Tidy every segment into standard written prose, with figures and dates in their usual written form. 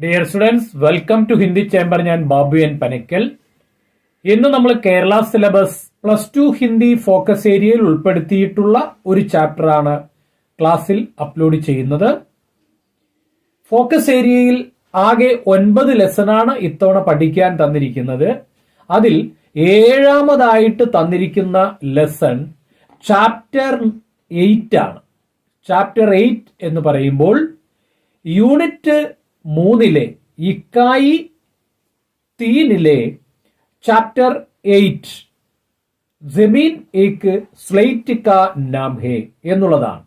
Dear students, welcome to Hindi chamber. ഞാൻ Babu N Panakkal. ഇന്ന് നമ്മൾ കേരള സിലബസ് +2 ഹിന്ദി ഫോക്കസ് ഏരിയയിൽ ഉൾപ്പെടുത്തിയിട്ടുള്ള ഒരു ചാപ്റ്ററാണ് ക്ലാസ്സിൽ അപ്ലോഡ് ചെയ്യുന്നത്. ഫോക്കസ് ഏരിയയിൽ ആകെ 9 ലെസണാണ് ഇത്തവണ പഠിക്കാൻ തന്നിരിക്കുന്നത്. അതിൽ 7ാമതായിട്ട് തന്നിരിക്കുന്ന ലെസൺ ചാപ്റ്റർ 8 ആണ്. ചാപ്റ്റർ 8 എന്ന് പറയുമ്പോൾ യൂണിറ്റ് 3 ഇക്കായി 3 ചാപ്റ്റർ 8 ജമീൻ ഏക് സ്ലേറ്റ് കാ നാം ഹേ എന്നുള്ളതാണ്.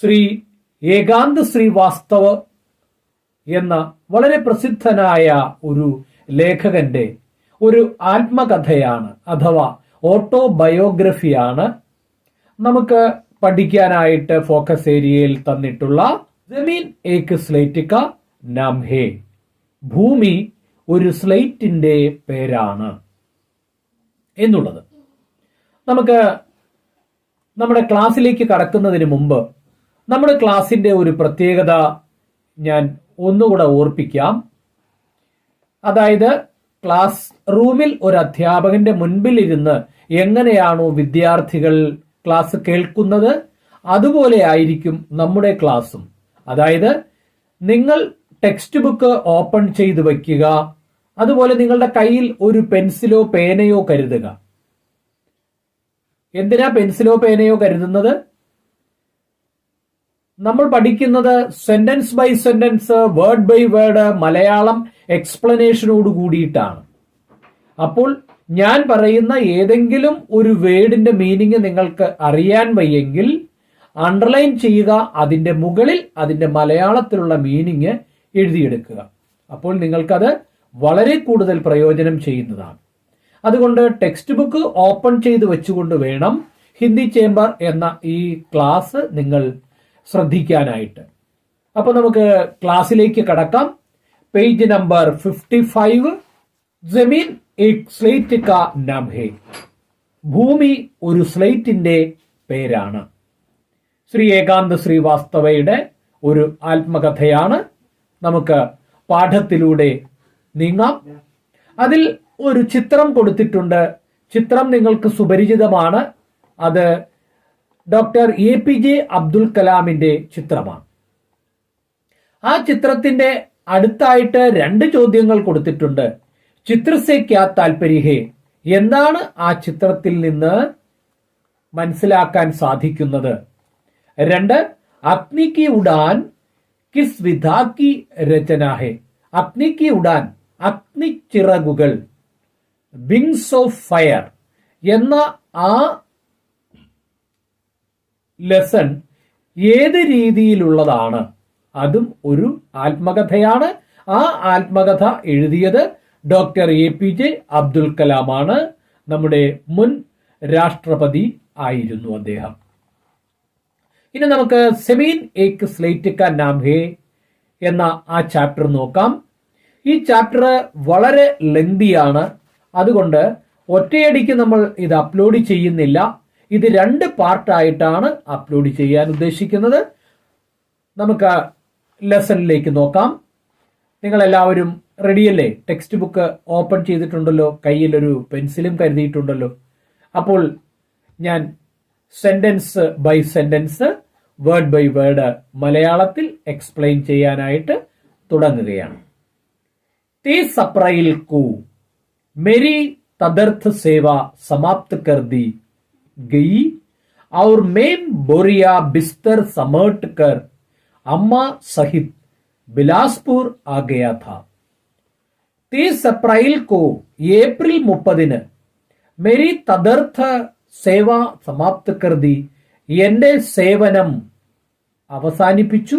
ശ്രീ ഏകാന്ത് ശ്രീവാസ്തവ് എന്ന വളരെ പ്രസിദ്ധനായ ഒരു ലേഖകന്റെ ഒരു ആത്മകഥയാണ് അഥവാ ഓട്ടോബയോഗ്രഫിയാണ് നമുക്ക് പഠിക്കാനായിട്ട് ഫോക്കസ് ഏരിയയിൽ തന്നിട്ടുള്ള ജമീൻ ഏക് സ്ലേറ്റ് കാ നാം ഹേ. ഭൂമി ഒരു സ്ലേറ്റിന്റെ പേരാണ് എന്നുള്ളത്. നമുക്ക് നമ്മുടെ ക്ലാസ്സിലേക്ക് കടക്കുന്നതിന് മുമ്പ് നമ്മുടെ ക്ലാസിന്റെ ഒരു പ്രത്യേകത ഞാൻ ഒന്നുകൂടെ ഓർപ്പിക്കാം. അതായത് ക്ലാസ് റൂമിൽ ഒരു അധ്യാപകന്റെ മുൻപിൽ ഇരുന്ന് എങ്ങനെയാണോ വിദ്യാർത്ഥികൾ ക്ലാസ് കേൾക്കുന്നത് അതുപോലെ ആയിരിക്കും നമ്മുടെ ക്ലാസ്സും. അതായത് നിങ്ങൾ ടെക്സ്റ്റ് ബുക്ക് ഓപ്പൺ ചെയ്ത് വയ്ക്കുക, അതുപോലെ നിങ്ങളുടെ കയ്യിൽ ഒരു പെൻസിലോ പേനയോ കരുതുക. എന്തിനാ പെൻസിലോ പേനയോ കരുതുന്നത്? നമ്മൾ പഠിക്കുന്നത് sentence by sentence, word by word, Malayalam എക്സ്പ്ലനേഷനോട് കൂടിയിട്ടാണ്. അപ്പോൾ ഞാൻ പറയുന്ന ഏതെങ്കിലും ഒരു വേർഡിന്റെ മീനിങ് നിങ്ങൾക്ക് അറിയാൻ വയ്യെങ്കിൽ അണ്ടർലൈൻ ചെയ്യുക, അതിന്റെ മുകളിൽ അതിന്റെ മലയാളത്തിലുള്ള മീനിങ് എഴുതിയെടുക്കുക. അപ്പോൾ നിങ്ങൾക്കത് വളരെ കൂടുതൽ പ്രയോജനം ചെയ്യുന്നതാണ്. അതുകൊണ്ട് ടെക്സ്റ്റ് ബുക്ക് ഓപ്പൺ ചെയ്ത് വെച്ചുകൊണ്ട് വേണം ഹിന്ദി ചേംബർ എന്ന ഈ ക്ലാസ് നിങ്ങൾ ശ്രദ്ധിക്കാനായിട്ട്. അപ്പൊ നമുക്ക് ക്ലാസ്സിലേക്ക് കടക്കാം. പേജ് നമ്പർ 55, ജമീൻ ഏക് സ്ലേറ്റ് കാ നാം ഹേ. ഭൂമി ഒരു സ്ലേറ്റിന്റെ പേരാണ്. ശ്രീ ഏകാന്ത് ശ്രീവാസ്തവയുടെ ഒരു ആത്മകഥയാണ്. നമുക്ക് പാഠത്തിലൂടെ നീങ്ങാം. അതിൽ ഒരു ചിത്രം കൊടുത്തിട്ടുണ്ട്. ചിത്രം നിങ്ങൾക്ക് സുപരിചിതമാണ്. അത് ഡോക്ടർ APJ അബ്ദുൽ കലാമിന്റെ ചിത്രമാണ്. ആ ചിത്രത്തിന്റെ അടുത്തായിട്ട് 2 ചോദ്യങ്ങൾ കൊടുത്തിട്ടുണ്ട്. ചിത്രസേ ക്യാ താൽപര്യ ഹേ, എന്താണ് ആ ചിത്രത്തിൽ നിന്ന് മനസ്സിലാക്കാൻ സാധിക്കുന്നത്? 2, അഗ്നി കി ഉഡാൻ കിസ് വിധാ കി രചന ഹേ. അഗ്നി കി ഉഡാൻ, അഗ്നിച്ചിറകുകൾ, വിങ്സ് ഓഫ് ഫയർ എന്ന ആ ലെസൺ ഏത് രീതിയിലുള്ളതാണ്? അതും ഒരു ആത്മകഥയാണ്. ആ ആത്മകഥ എഴുതിയത് ഡോക്ടർ APJ അബ്ദുൽ കലാമാണ്. നമ്മുടെ മുൻ രാഷ്ട്രപതി ആയിരുന്നു അദ്ദേഹം. ഇനി നമുക്ക് ജമീൻ ഏക് സ്ലേറ്റ് കാ നാം ഹേ എന്ന ആ ചാപ്റ്റർ നോക്കാം. ഈ ചാപ്റ്റർ വളരെ ലെങ്തിയാണ്. അതുകൊണ്ട് ഒറ്റയടിക്ക് നമ്മൾ ഇത് അപ്ലോഡ് ചെയ്യുന്നില്ല. ഇത് 2 പാർട്ടായിട്ടാണ് അപ്ലോഡ് ചെയ്യാൻ ഉദ്ദേശിക്കുന്നത്. നമുക്ക് ലെസണിലേക്ക് നോക്കാം. നിങ്ങൾ എല്ലാവരും റെഡിയല്ലേ? ടെക്സ്റ്റ് ബുക്ക് ഓപ്പൺ ചെയ്തിട്ടുണ്ടല്ലോ, കയ്യിൽ ഒരു പെൻസിലും കരുതിയിട്ടുണ്ടല്ലോ. അപ്പോൾ ഞാൻ sentence by sentence, word by word മലയാളത്തിൽ എക്സ്പ്ലെയിൻ ചെയ്യാനായിട്ട് തുടങ്ങുകയാണ്. 30 अप्रैल को मेरी तदर्थ सेवा समाप्त कर दी गई और मैं बोरिया बिस्तर समेट कर अम्मा सहित बिलासपुर आ गया था. 30 अप्रैल को, ഏപ്രിൽ 30 मेरी तदर्थ സേവ സമാപ്ത് കർദി, എന്റെ സേവനം അവസാനിപ്പിച്ചു.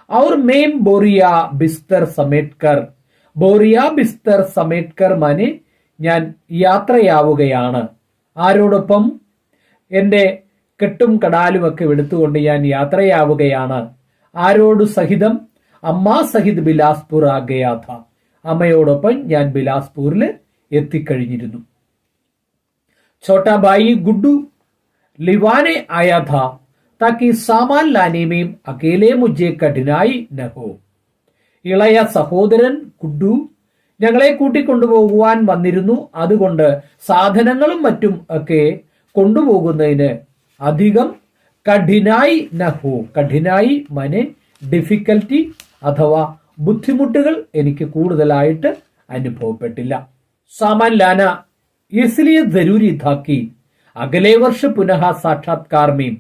ഔർ മേം ബോറിയ ബിസ്തർ സമേറ്റ്കർ, ബോറിയ ബിസ്തർ സമേറ്റ്കർ മാനെ ഞാൻ യാത്രയാവുകയാണ്. ആരോടൊപ്പം? എന്റെ കെട്ടും കടാലുമൊക്കെ എടുത്തുകൊണ്ട് ഞാൻ യാത്രയാവുകയാണ്. ആരോട് സഹിതം? അമ്മാ സഹിത് ബിലാസ്പൂർ ആഗയാഥ, അമ്മയോടൊപ്പം ഞാൻ ബിലാസ്പൂരിൽ എത്തിക്കഴിഞ്ഞിരുന്നു. छोटा भाई गुड्डू लिवाने आया था ताकि सामान लाने में अकेले मुझे कठिनाई न हो. ഇളയ സഹോദരൻ കുഡു ഞങ്ങളെ കൂട്ടിക്കൊണ്ടുപോകുവാൻ വന്നിരുന്നു. അതുകൊണ്ട് സാധനങ്ങളും മറ്റും ഒക്കെ കൊണ്ടുപോകുന്നതിന് അധികം കഠിനായി മനെ ഡിഫിക്കൽറ്റി അഥവാ ബുദ്ധിമുട്ടുകൾ എനിക്ക് കൂടുതലായിട്ട് അനുഭവപ്പെട്ടില്ല. सामान लाना इसलिए जरूरी था कि अगले वर्ष पुनः साक्षात्कार में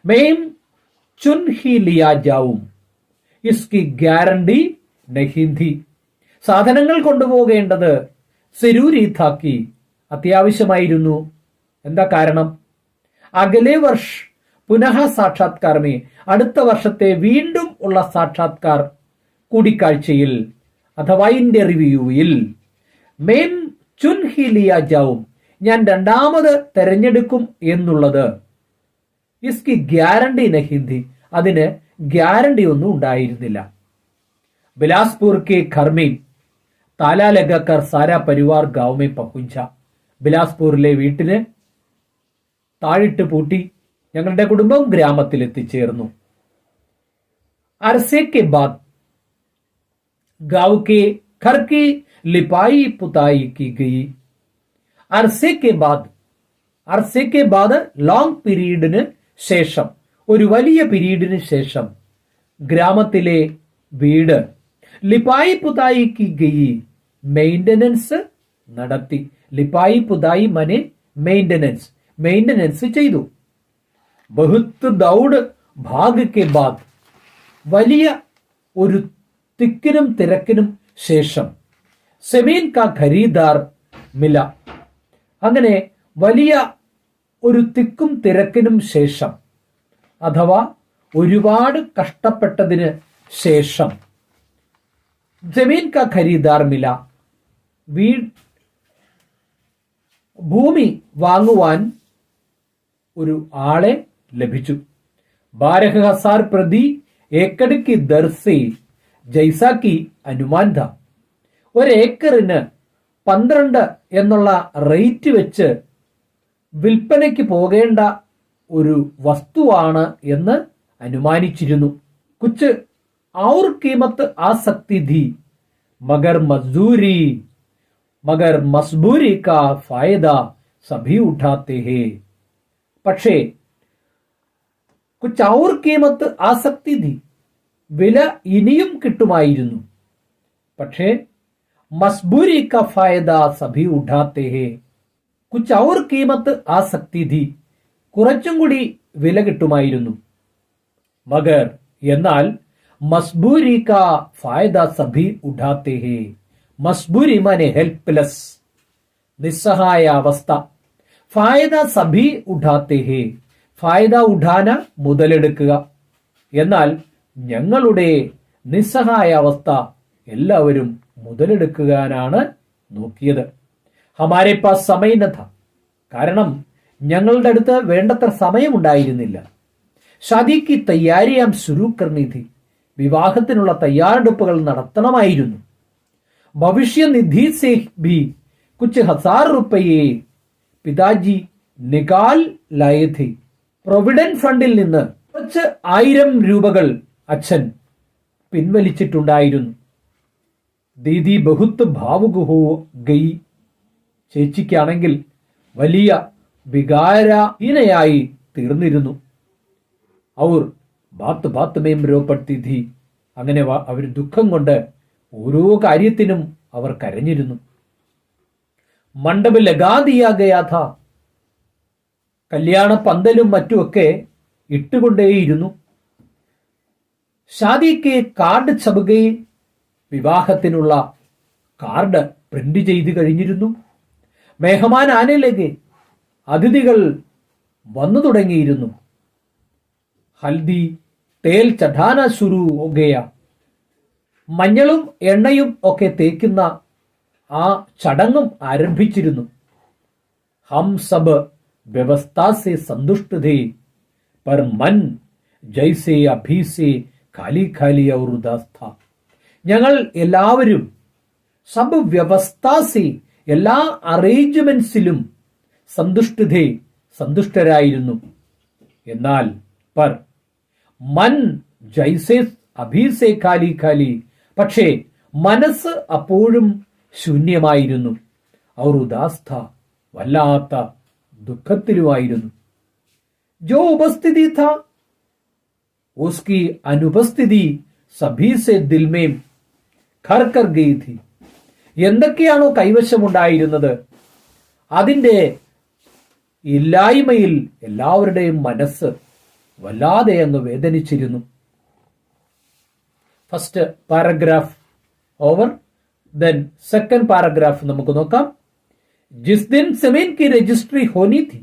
मैं चुन ही लिया जाऊं, इसकी ഗ്യാരണ്ടി नहीं थी. സാധനങ്ങൾ കൊണ്ടുപോകേണ്ടത് സെരൂരി താക്കി അത്യാവശ്യമായിരുന്നു. എന്താ കാരണം? അഗലേ വർഷ് പുനഃ സാക്ഷാത്കാരമേ അടുത്ത വർഷത്തെ വീണ്ടും ഉള്ള സാക്ഷാത്കാർ കൂടിക്കാഴ്ചയിൽ അഥവാ ഇന്റർവ്യൂവിൽ മേം ചുൻ ഹി ലിയ ജാവും ഞാൻ രണ്ടാമത് തെരഞ്ഞെടുക്കും എന്നുള്ളത് ഇസ്കി ഗ്യാരണ്ടി നഹിന്ദി അതിന് ഗ്യാരണ്ടി ഒന്നും ഉണ്ടായിരുന്നില്ല. ബിലാസ്പൂർ കെ ഘർ में താലാ ലഗാക്കർ സാരാ പരിവാർ ഗാവ് में പഹുഞ്ച. ബിലാസ്പൂരിലെ വീട്ടിന് താഴിട്ട് പൂട്ടി ഞങ്ങളുടെ കുടുംബം ഗ്രാമത്തിൽ എത്തിച്ചേർന്നു. അർസെ കെ ബാദ് ഗാവ് കെ ഘർ की लिपाई पुताई की गई. അർസെ കെ ബാദ് ലോങ് പീരീഡിന് ശേഷം ഒരു വലിയ പീരീഡിന് ശേഷം ഗ്രാമത്തിലെ വീട് ലിപായി പുതായി की गई മെയിന്റനൻസ് നടത്തി. ലിപായി പുതായി മനെ മെയിന്റനൻസ് ചെയ്തു. ബഹുത്ത് ദൗഡ് ഭാഗ് കെ ബാദ് വലിയ ഒരു തിക്കിനും തിരക്കിനും ശേഷം സെമീൻ കാ ഖരീദാർ മില. അങ്ങനെ വലിയ ഒരു തിക്കും തിരക്കിനും ശേഷം അഥവാ ഒരുപാട് കഷ്ടപ്പെട്ടതിന് ശേഷം ജമീൻ കാ ഖരീദാർ മില ഭൂമി വാങ്ങുവാൻ ഒരു ആളെ ലഭിച്ചു. 12,000 പ്രതി ഏക്കർ की दर से जैसा की अनुमान था. ഒരു ഏക്കറിന് 12 എന്നുള്ള റേറ്റ് വെച്ച് വിൽപ്പനയ്ക്ക് പോകേണ്ട ഒരു വസ്തുവാണ് എന്ന് അനുമാനിച്ചിരുന്നു. കുച്ച് ഔർ കീമത്ത് ആ സക്തി ഥി മഗർ മസ്ബൂരി കാ ഫായദ സഭി ഉഠാത്തെ ഹേ. പക്ഷേ കുച്ച് ഔർ കീമത്ത് ആസക്തി ഥി വില ഇനിയും കിട്ടുമായിരുന്നു. പക്ഷേ മസ്ബൂരി കാ ഫായദ സഭി ഉഠാത്തെ ഹേ. കുച്ച് ഔർ കീമത്ത് ആസക്തി ഥി കുറച്ചും കൂടി വില കിട്ടുമായിരുന്നു. മഗർ എന്നാൽ മസ്ബൂരി കാ ഫായദ സഭി ഉഠാത്തെ ഹേ. മസ്ബൂരി മാനെ ഹെൽപ്ലെസ് നിസ്സഹായ അവസ്ഥ. ഫായദ സഭി ഉഠാത്തെ ഹേ ഫായദ ഉഠാന മുതലെടുക്കുക. എന്നാൽ ഞങ്ങളുടെ നിസ്സഹായ അവസ്ഥ എല്ലാവരും മുതലെടുക്കാനാണ് നോക്കിയത്. ഹമാരെ പാസ് സമയം നഥ കാരണം ഞങ്ങളുടെ അടുത്ത് വേണ്ടത്ര സമയമുണ്ടായിരുന്നില്ല. ഷാദിക്ക് തയ്യാറിയാം ശുരു കർണി ഥി വിവാഹത്തിനുള്ള തയ്യാറെടുപ്പുകൾ നടത്തണമായിരുന്നു. ഭവിഷ്യനിധി സേ ഭി കുച്ച് 1000 रुपये പിതാജി നികാൽ ലായേ ഥേ. പ്രൊവിഡന്റ് ഫണ്ടിൽ നിന്ന് കുറച്ച് 1000 രൂപകൾ അച്ഛൻ പിൻവലിച്ചിട്ടുണ്ടായിരുന്നു. ദീദി ബഹുത്ത് ഭാവുക് ഹോ ഗയി. ചേച്ചിക്കാണെങ്കിൽ വലിയ വികാരഹീനയായി തീർന്നിരുന്നു. അവർ ബാത്ത് മേം രോപടുത്തി ഥി. അങ്ങനെ അവർ ദുഃഖം കൊണ്ട് ഓരോ കാര്യത്തിനും അവർ കരഞ്ഞിരുന്നു. മണ്ഡപ് ലഗാ ദിയാ ഗയാ ഥാ. കല്യാണ പന്തലും മറ്റുമൊക്കെ ഇട്ടുകൊണ്ടേയിരുന്നു. ഷാദിക്ക് കാർഡ് ഛപ് വിവാഹത്തിനുള്ള കാർഡ് പ്രിന്റ് ചെയ്ത് കഴിഞ്ഞിരുന്നു. മെഹമാൻ ആനയിലേക്ക് അതിഥികൾ വന്നു തുടങ്ങിയിരുന്നു. ഹൽദി തേൽ ചഠാന ശുരു ഹോ ഗയ. മഞ്ഞളും എണ്ണയും ഒക്കെ തേക്കുന്ന ആ ചടങ്ങും ആരംഭിച്ചിരുന്നു. ഹം സബ് വ്യവസ്ഥ സെ സന്തുഷ്ട ഥേ പർ മൻ ജൈസെ അഭി സെ ഖാലി ഖാലി ഔർ ഉദാസ് ഥാ. ഞങ്ങൾ എല്ലാവരും സബ് വ്യവസ്ഥാസി എല്ലാ അറേഞ്ച്മെന്റ്സിലും സന്തുഷ്ടതേ സന്തുഷ്ടരായിരുന്നു. എന്നാൽ പർ മൻ ജൈസെ അഭി സെ ഖാലി ഖാലി പക്ഷേ മനസ്സ് അപ്പോഴും ശൂന്യമായിരുന്നു. അവർ ഉദാസ്ഥ, വല്ലാത്ത ദുഃഖത്തിലുമായിരുന്നു. ജോ ഉപസ്ഥിതി ഥാ ഉസ്കി അനുപസ്ഥിതി സഭി സെ ദിൽ മേം ഘർ കർ ഗയി ഥി. എന്തൊക്കെയാണോ കൈവശമുണ്ടായിരുന്നത് അതിൻ്റെ ഇല്ലായ്മയിൽ എല്ലാവരുടെയും മനസ്സ് വല്ലാതെ അങ്ങ് വേദനിച്ചിരുന്നു. First paragraph over. Then second paragraph നമുക്ക് നോക്കാം. ജിസ് ദിൻ സെമീൻ की रजिस्ट्री होनी थी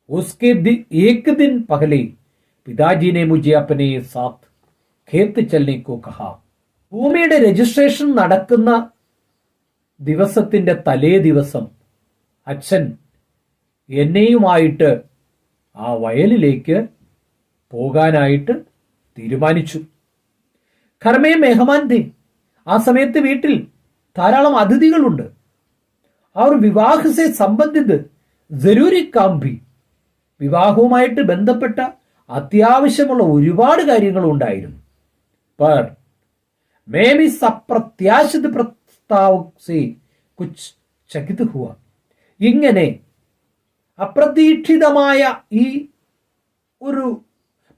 उसके एक दिन पहले पिताजी ने मुझे अपने साथ खेत चलने को कहा. ഭൂമിയുടെ രജിസ്ട്രേഷൻ നടക്കുന്ന ദിവസത്തിന്റെ തലേ ദിവസം അച്ഛൻ എന്നെയുമായിട്ട് ആ വയലിലേക്ക് പോകാനായിട്ട് തീരുമാനിച്ചു. ഘർമേ മെഹമാൻ ഥേ. ആ സമയത്ത് വീട്ടിൽ ധാരാളം അതിഥികളുണ്ട്. അവർ വിവാഹസെ സംബന്ധിത് ജരൂരി കാം ഭി. വിവാഹവുമായിട്ട് ബന്ധപ്പെട്ട അത്യാവശ്യമുള്ള ഒരുപാട് കാര്യങ്ങളും ഉണ്ടായിരുന്നു. पर मैं भी अप्रत्याशित प्रस्ताव से कुछ चकित हुआ. ഇങ്ങനെ അപ്രതീക്ഷിതമായ ഈ ഒരു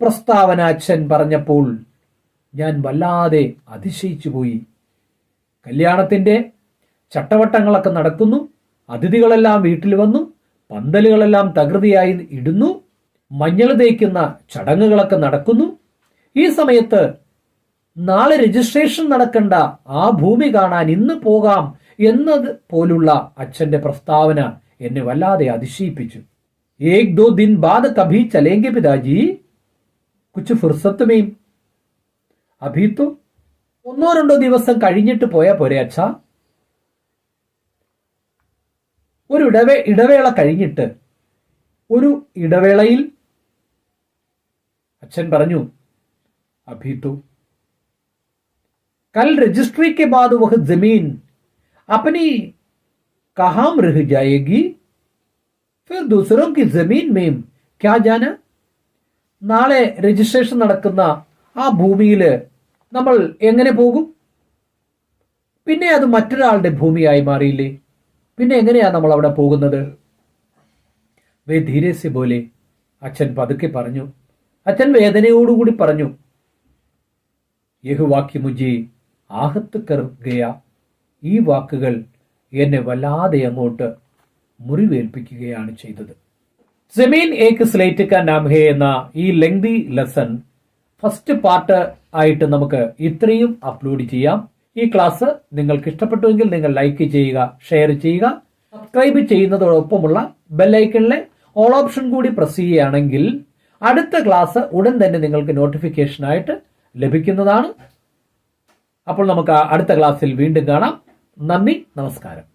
പ്രസ്താവന അച്ഛൻ പറഞ്ഞപ്പോൾ ഞാൻ വല്ലാതെ അതിശയിച്ചു പോയി. കല്യാണത്തിന്റെ ചട്ടവട്ടങ്ങളൊക്കെ നടക്കുന്നു, അതിഥികളെല്ലാം വീട്ടിൽ വന്നു, പന്തലുകളെല്ലാം തകൃതിയായി ഇടുന്നു, മഞ്ഞൾ തേക്കുന്ന ചടങ്ങുകളൊക്കെ നടക്കുന്നു. ഈ സമയത്ത് നാളെ രജിസ്ട്രേഷൻ നടക്കേണ്ട ആ ഭൂമി കാണാൻ ഇന്ന് പോകാം എന്നത് പോലുള്ള അച്ഛന്റെ പ്രസ്താവന എന്നെ വല്ലാതെ അതിശയിപ്പിച്ചു. ഏക് ദോ ദിൻ ബാദ് കഭി ചലേംഗെ പിതാജി കുച്ച് ഫുർസത്ത് മേം. അഭി തോ ഒന്നോ രണ്ടോ ദിവസം കഴിഞ്ഞിട്ട് പോയാ പോരെ അച്ഛാ. ഒരു ഇടവേള കഴിഞ്ഞിട്ട് ഒരു ഇടവേളയിൽ അച്ഛൻ പറഞ്ഞു, അഭി തോ कल रजिस्ट्री के बाद वह जमीन अपनी कहां रह जाएगी, फिर दूसरों की जमीन में क्या जाना. നാളെ രജിസ്ട്രേഷൻ നടക്കുന്ന ആ ഭൂമിയിൽ നമ്മൾ എങ്ങനെ പോകും? പിന്നെ അത് മറ്റൊരാളുടെ ഭൂമിയായി മാറിയില്ലേ? പിന്നെ എങ്ങനെയാ നമ്മൾ അവിടെ പോകുന്നത്? വേ ധീരെ സെ ബോലെ. അച്ഛൻ പതുക്കെ പറഞ്ഞു. അച്ഛൻ വേദനയോടുകൂടി പറഞ്ഞു, യഹ് വാക്യ മുജി ആഹത്ത് കർ ഗയ. ഈ വാക്കുകൾ എന്നെ വല്ലാതെ അങ്ങോട്ട് മുറിവേൽപ്പിക്കുകയാണ് ചെയ്തത്. ജമീൻ ഏക് സ്ലേറ്റ് കാ നാം ഹേ എന്ന ഈ ലെങ്തി ലെസൺ ഫസ്റ്റ് പാർട്ട് ആയിട്ട് നമുക്ക് ഇത്രയും അപ്ലോഡ് ചെയ്യാം. ഈ ക്ലാസ് നിങ്ങൾക്ക് ഇഷ്ടപ്പെട്ടുവെങ്കിൽ നിങ്ങൾ ലൈക്ക് ചെയ്യുക, ഷെയർ ചെയ്യുക, സബ്സ്ക്രൈബ് ചെയ്യുന്നതോടൊപ്പമുള്ള ബെല്ലൈക്കണിലെ ഓൾ ഓപ്ഷൻ കൂടി പ്രസ് ചെയ്യുകയാണെങ്കിൽ അടുത്ത ക്ലാസ് ഉടൻ തന്നെ നിങ്ങൾക്ക് നോട്ടിഫിക്കേഷനായിട്ട് ലഭിക്കുന്നതാണ്. അപ്പോൾ നമുക്ക് അടുത്ത ക്ലാസ്സിൽ വീണ്ടും കാണാം. നന്ദി, നമസ്കാരം.